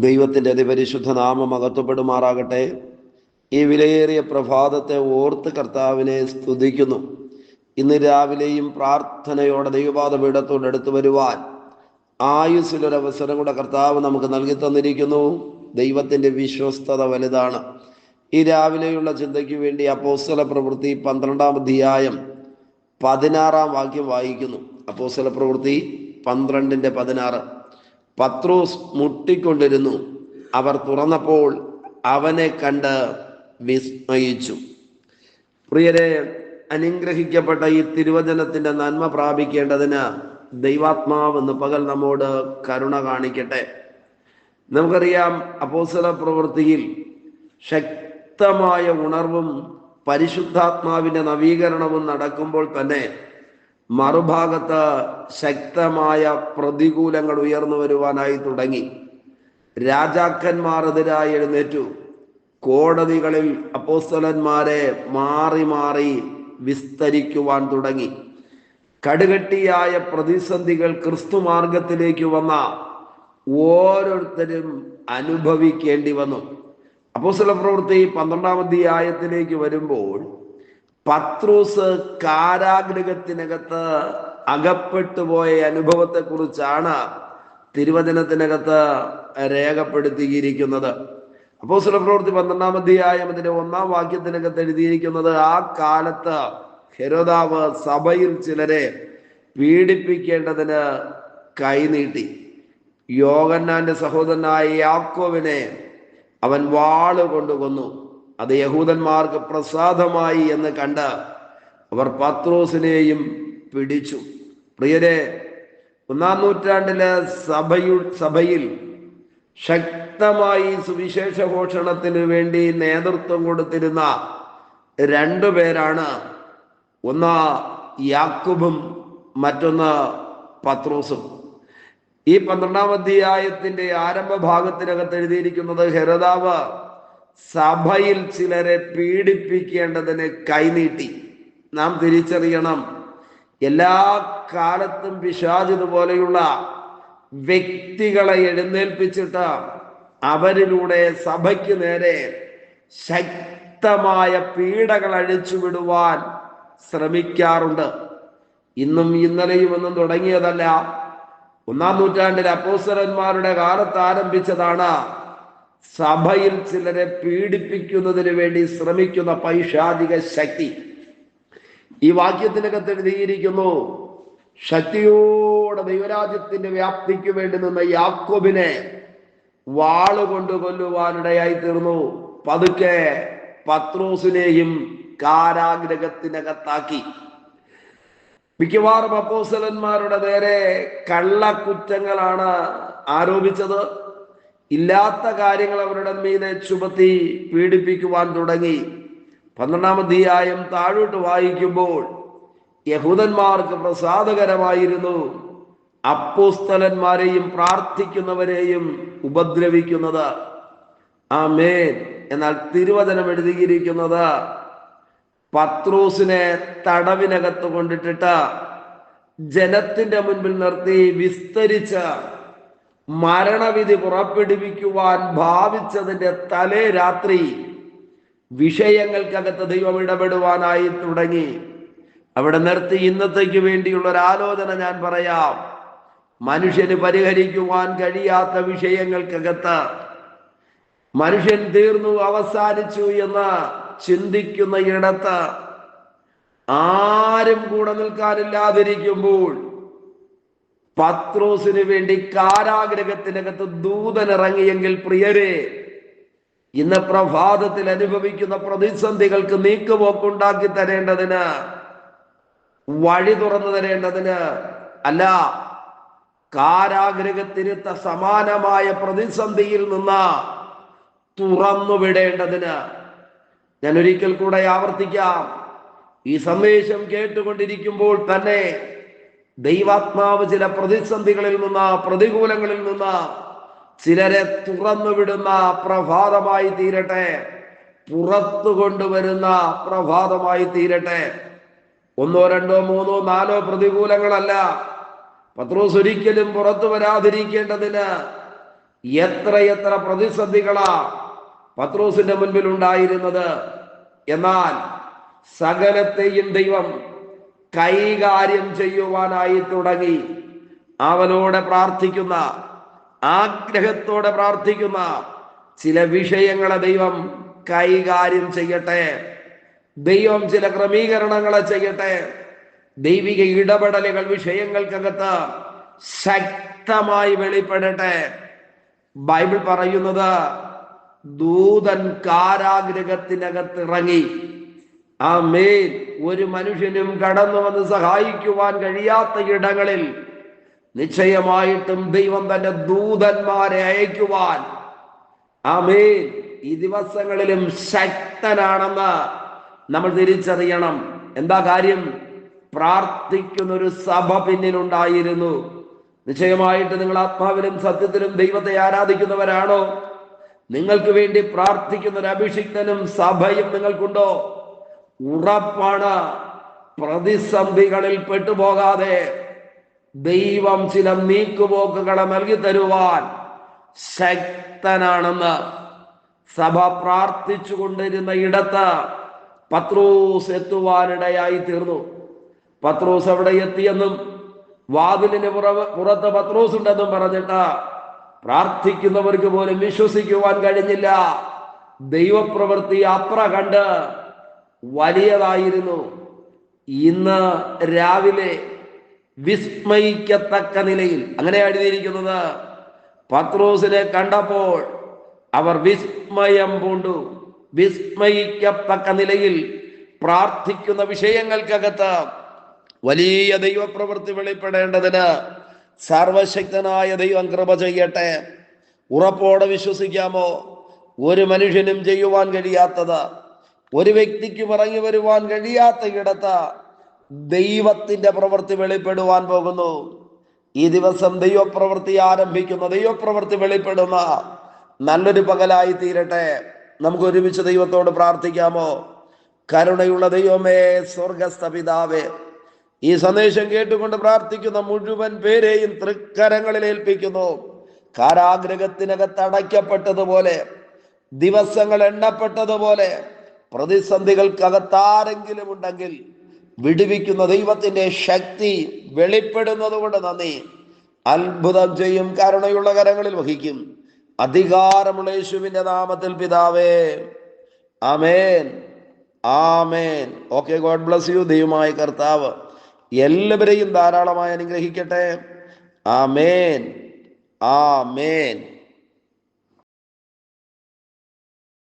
ദൈവത്തിൻ്റെ അതിപരിശുദ്ധ നാമം മഹത്വപ്പെടുമാറാകട്ടെ. ഈ വിലയേറിയ പ്രഭാതത്തെ ഓർത്ത് കർത്താവിനെ സ്തുതിക്കുന്നു. ഇന്ന് രാവിലെയും പ്രാർത്ഥനയോടെ ദൈവപാദപീഠത്തോട് അടുത്ത് വരുവാൻ ആയുസ്സിലൊരവസരം കൂടെ കർത്താവ് നമുക്ക് നൽകി തന്നിരിക്കുന്നു. ദൈവത്തിൻ്റെ വിശ്വസ്തത വലുതാണ്. ഈ രാവിലെയുള്ള ചിന്തയ്ക്ക് വേണ്ടി അപ്പോസ്തല പ്രവൃത്തി 12-ാം അധ്യായം 16-ാം വാക്യം വായിക്കുന്നു. അപ്പോസ്തല പ്രവൃത്തി 12:16. പത്രോസ് മുട്ടിക്കൊണ്ടിരുന്നു. അവർ തുറന്നപ്പോൾ അവനെ കണ്ട് വിസ്മയിച്ചു. പ്രിയരെ, അനുഗ്രഹിക്കപ്പെട്ട ഈ തിരുവചനത്തിന്റെ നന്മ പ്രാപിക്കേണ്ടതിന് ദൈവാത്മാവ് ഇന്ന് പകൽ നമ്മോട് കരുണ കാണിക്കട്ടെ. നമുക്കറിയാം, അപ്പോസ്തല പ്രവൃത്തിയിൽ ശക്തമായ ഉണർവും പരിശുദ്ധാത്മാവിന്റെ നവീകരണവും നടക്കുമ്പോൾ തന്നെ മറുഭാഗത്ത് ശക്തമായ പ്രതികൂലങ്ങൾ ഉയർന്നു വരുവാനായി തുടങ്ങി. രാജാക്കന്മാർ എതിരായി എഴുന്നേറ്റു. കോടതികളിൽ അപ്പോസ്തലന്മാരെ മാറി മാറി വിസ്തരിക്കുവാൻ തുടങ്ങി. കടുകട്ടിയായ പ്രതിസന്ധികൾ ക്രിസ്തു മാർഗത്തിലേക്ക് വന്ന ഓരോരുത്തരും അനുഭവിക്കേണ്ടി വന്നു. അപ്പോസ്തല പ്രവൃത്തി 12-ാം അധ്യായത്തിലേക്ക് വരുമ്പോൾ പത്രോസ് കാരാഗൃഹത്തിനകത്ത് അകപ്പെട്ടുപോയ അനുഭവത്തെ കുറിച്ചാണ് തിരുവചനത്തിനകത്ത് രേഖപ്പെടുത്തിയിരിക്കുന്നത്. അപ്പോസ്തല പ്രവൃത്തി 12-ാം അധ്യായം അതിന്റെ 1-ാം വാക്യത്തിനകത്ത് എഴുതിയിരിക്കുന്നത്, ആ കാലത്ത് ഹെരോദാവ് സഭയിൽ ചിലരെ പീഡിപ്പിക്കേണ്ടതിന് കൈനീട്ടി. യോഹന്നാന്റെ സഹോദരനായ യാക്കോബിനെ അവൻ വാളുകൊണ്ട് കൊന്നു. അത് യഹൂദന്മാർക്ക് പ്രസാദമായി എന്ന് കണ്ട് അവർ പത്രോസിനെയും പിടിച്ചു. പ്രിയരെ, 1-ാം നൂറ്റാണ്ടിലെ സഭയിൽ ശക്തമായി സുവിശേഷ ഘോഷണത്തിന് വേണ്ടി നേതൃത്വം കൊടുത്തിരുന്ന 2 പേരാണ്. ഒന്ന് യാക്കോബും മറ്റൊന്ന് പത്രോസും. ഈ 12-ാം അധ്യായത്തിന്റെ ആരംഭ ഭാഗത്തിനകത്ത് എഴുതിയിരിക്കുന്നത്, ഹെരോദാവ് സഭയിൽ ചിലരെ പീഡിപ്പിക്കേണ്ടതിന് കൈനീട്ടി. നാം തിരിച്ചറിയണം, എല്ലാ കാലത്തും പിശാച് ഇതുപോലെയുള്ള വ്യക്തികളെ എഴുന്നേൽപ്പിച്ചിട്ട് അവരിലൂടെ സഭയ്ക്ക് നേരെ ശക്തമായ പീഡകൾ അഴിച്ചുവിടുവാൻ ശ്രമിക്കാറുണ്ട്. ഇന്നും ഇന്നലെയും ഒന്നും തുടങ്ങിയതല്ല. 1-ാം നൂറ്റാണ്ടിലെ അപ്പോസ്തലന്മാരുടെ കാലത്ത് ആരംഭിച്ചതാണ് സഭയിൽ ചിലരെ പീഡിപ്പിക്കുന്നതിന് വേണ്ടി ശ്രമിക്കുന്ന പൈശാചിക ശക്തി. ഈ വാക്യത്തിനകത്ത് എഴുതിയിരിക്കുന്നു, ശക്തിയോടെ ദൈവരാജ്യത്തിന്റെ വ്യാപ്തിക്ക് വേണ്ടി നിന്ന യാക്കോബിനെ വാളുകൊണ്ട് കൊല്ലുവാനിടയായി തീർന്നു. പതുക്കെ പത്രോസിനെയും കാരാഗൃഹത്തിനകത്താക്കി. മിക്കവാറും അപ്പോസ്തലന്മാരുടെ നേരെ കള്ളക്കുറ്റങ്ങളാണ് ആരോപിച്ചത്. ഇല്ലാത്ത കാര്യങ്ങൾ അവരുടെ മീതെ ചുമത്തി പീഡിപ്പിക്കുവാൻ തുടങ്ങി. 12-ാം അധ്യായം താഴോട്ട് വായിക്കുമ്പോൾ യഹൂദന്മാർക്ക് പ്രസാദകരമായിരുന്നു അപ്പോസ്തലന്മാരെയും പ്രാർത്ഥിക്കുന്നവരെയും ഉപദ്രവിക്കുന്നത്. ആമേൻ. എന്നാൽ തിരുവചനം എഴുതിയിരിക്കുന്നത്, പത്രോസിനെ തടവിനകത്ത് കൊണ്ടിട്ടിട്ട് ജനത്തിന്റെ മുൻപിൽ നിർത്തി വിസ്തരിച്ച് മരണവിധി പുറപ്പെടുവിക്കുവാൻ ഭാവിച്ചതിന്റെ തലേ രാത്രി വിഷയങ്ങൾക്കകത്ത് ദൈവം ഇടപെടുവാനായി തുടങ്ങി. അവിടെ നിർത്തി ഇന്നത്തേക്ക് വേണ്ടിയുള്ള ഒരു ആലോചന ഞാൻ പറയാം. മനുഷ്യന് പരിഹരിക്കുവാൻ കഴിയാത്ത വിഷയങ്ങൾക്കകത്ത് മനുഷ്യൻ തീർന്നു, അവസാനിച്ചു എന്ന് ചിന്തിക്കുന്ന ഇടത്ത് ആരും കൂടെ നിൽക്കാനില്ലാതിരിക്കുമ്പോൾ പത്രോസിന് വേണ്ടി കാരാഗൃഹത്തിനകത്ത് ദൂതൻ ഇറങ്ങിയെങ്കിൽ, പ്രിയരെ, ഇന്ന് പ്രഭാതത്തിൽ അനുഭവിക്കുന്ന പ്രതിസന്ധികൾക്ക് നീക്കുപോക്കുണ്ടാക്കി തരേണ്ടതിന്, വഴി തുറന്നു തരേണ്ടതിന് അല്ല, കാരാഗൃഹത്തിന് സമാനമായ പ്രതിസന്ധിയിൽ നിന്ന് തുറന്നു വിടേണ്ടതിന്. ഞാൻ ഒരിക്കൽ കൂടെ ആവർത്തിക്കാം, ഈ സന്ദേശം കേട്ടുകൊണ്ടിരിക്കുമ്പോൾ തന്നെ ദൈവാത്മാവ് ചില പ്രതിസന്ധികളിൽ നിന്ന്, പ്രതികൂലങ്ങളിൽ നിന്ന് ചിലരെ തുറന്നു വിടുന്ന പ്രഭാതമായി തീരട്ടെ, പുറത്തു കൊണ്ടുവരുന്ന പ്രഭാതമായി തീരട്ടെ. 1, 2, 3, 4 പ്രതികൂലങ്ങളല്ല. പത്രോസ് ഒരിക്കലും പുറത്തു വരാതിരിക്കേണ്ടതിന് എത്രയെത്ര പ്രതിസന്ധികളാ പത്രോസിന്റെ മുൻപിൽ ഉണ്ടായിരുന്നത്. എന്നാൽ സകലത്തെയും ദൈവം കൈകാര്യം ചെയ്യുവാനായി തുടങ്ങി. അവനോട് പ്രാർത്ഥിക്കുന്ന, ആഗ്രഹത്തോടെ പ്രാർത്ഥിക്കുന്ന ചില വിഷയങ്ങളെ ദൈവം കൈകാര്യം ചെയ്യട്ടെ. ദൈവം ചില ക്രമീകരണങ്ങളെ ചെയ്യട്ടെ. ദൈവിക ഇടപെടലുകൾ വിഷയങ്ങൾക്കകത്ത് ശക്തമായി വെളിപ്പെടട്ടെ. ബൈബിൾ പറയുന്നത് ദൂതൻ കാരാഗൃഹത്തിനകത്ത് ഇറങ്ങി. ആമേൻ. ഒരു മനുഷ്യനും കടന്നു വന്ന് സഹായിക്കുവാൻ കഴിയാത്ത ഇടങ്ങളിൽ നിശ്ചയമായിട്ടും ദൈവം തന്റെ ദൂതന്മാരെ അയക്കുവാൻ, ആമേൻ, ഈ ദിവസങ്ങളിലും ശക്തനാണെന്ന് നമ്മൾ തിരിച്ചറിയണം. എന്താ കാര്യം? പ്രാർത്ഥിക്കുന്ന ഒരു സഭ പിന്നിലുണ്ടായിരുന്നു. നിശ്ചയമായിട്ട് നിങ്ങൾ ആത്മാവിലും സത്യത്തിലും ദൈവത്തെ ആരാധിക്കുന്നവരാണോ? നിങ്ങൾക്ക് വേണ്ടി പ്രാർത്ഥിക്കുന്ന ഒരു അഭിഷിക്തനും സഭയും നിങ്ങൾക്കുണ്ടോ? ഉറപ്പാണ്, പ്രതിസന്ധികളിൽ പെട്ടുപോകാതെ ദൈവം ചില നീക്കുപോക്കുകളെ നൽകി തരുവാൻ ശക്തനാണെന്ന് സഭ പ്രാർത്ഥിച്ചു കൊണ്ടിരുന്ന ഇടത്ത് പത്രോസ് എത്തുവാനിടയായി തീർന്നു. പത്രോസ് എവിടെ എത്തിയെന്നും വാതിലിന് പുറത്ത് പത്രോസ് ഉണ്ടെന്നും പറഞ്ഞിട്ട് പ്രാർത്ഥിക്കുന്നവർക്ക് പോലും വിശ്വസിക്കുവാൻ കഴിഞ്ഞില്ല. ദൈവപ്രവൃത്തി അത്ര കണ്ട് വലിയതായിരുന്നു. ഇന്ന് രാവിലെ വിസ്മയിക്കത്തക്ക നിലയിൽ, അങ്ങനെ എഴുതിയിരിക്കുന്നത്, പത്രോസിനെ കണ്ടപ്പോൾ അവർ വിസ്മയം പൂണ്ടു. വിസ്മയിക്കത്തക്ക നിലയിൽ പ്രാർത്ഥിക്കുന്ന വിഷയങ്ങൾക്കകത്ത് വലിയ ദൈവപ്രവൃത്തി വെളിപ്പെടേണ്ടതിന് സർവശക്തനായ ദൈവം കൃപ ചെയ്യട്ടെ. ഉറപ്പോടെ വിശ്വസിക്കാമോ? ഒരു മനുഷ്യനും ചെയ്യുവാൻ കഴിയാത്തത്, ഒരു വ്യക്തിക്കും ഇറങ്ങി വരുവാൻ കഴിയാത്ത ഇടത്ത് ദൈവത്തിന്റെ പ്രവൃത്തി വെളിപ്പെടുവാൻ പോകുന്നു. ഈ ദിവസം ദൈവപ്രവൃത്തി ആരംഭിക്കുന്ന, ദൈവപ്രവൃത്തി വെളിപ്പെടുന്ന നല്ലൊരു പകലായി തീരട്ടെ. നമുക്ക് ഒരുമിച്ച് ദൈവത്തോട് പ്രാർത്ഥിക്കാമോ? കരുണയുള്ള ദൈവമേ, സ്വർഗസ്ഥ പിതാവേ, ഈ സന്ദേശം കേട്ടുകൊണ്ട് പ്രാർത്ഥിക്കുന്ന മുഴുവൻ പേരെയും തൃക്കരങ്ങളിൽ ഏൽപ്പിക്കുന്നു. കാരാഗൃഹത്തിനകത്ത് അടയ്ക്കപ്പെട്ടതുപോലെ, ദിവസങ്ങൾ എണ്ണപ്പെട്ടതുപോലെ പ്രതിസന്ധികൾക്കകത്താരെങ്കിലും ഉണ്ടെങ്കിൽ വിടുവിക്കുന്ന ദൈവത്തിന്റെ ശക്തി വെളിപ്പെടുന്നത് കൊണ്ട് നന്ദി. അത്ഭുതം ചെയ്യും, കരുണയുള്ള കരങ്ങളിൽ വഹിക്കും. അധികാരമുള്ള യേശുവിന്റെ നാമത്തിൽ പിതാവേ, ആമേൻ, ആമേൻ. Okay, God bless you. ദൈവമായ കർത്താവ് എല്ലാവരെയും ധാരാളമായി അനുഗ്രഹിക്കട്ടെ. ആമേൻ, ആമേൻ.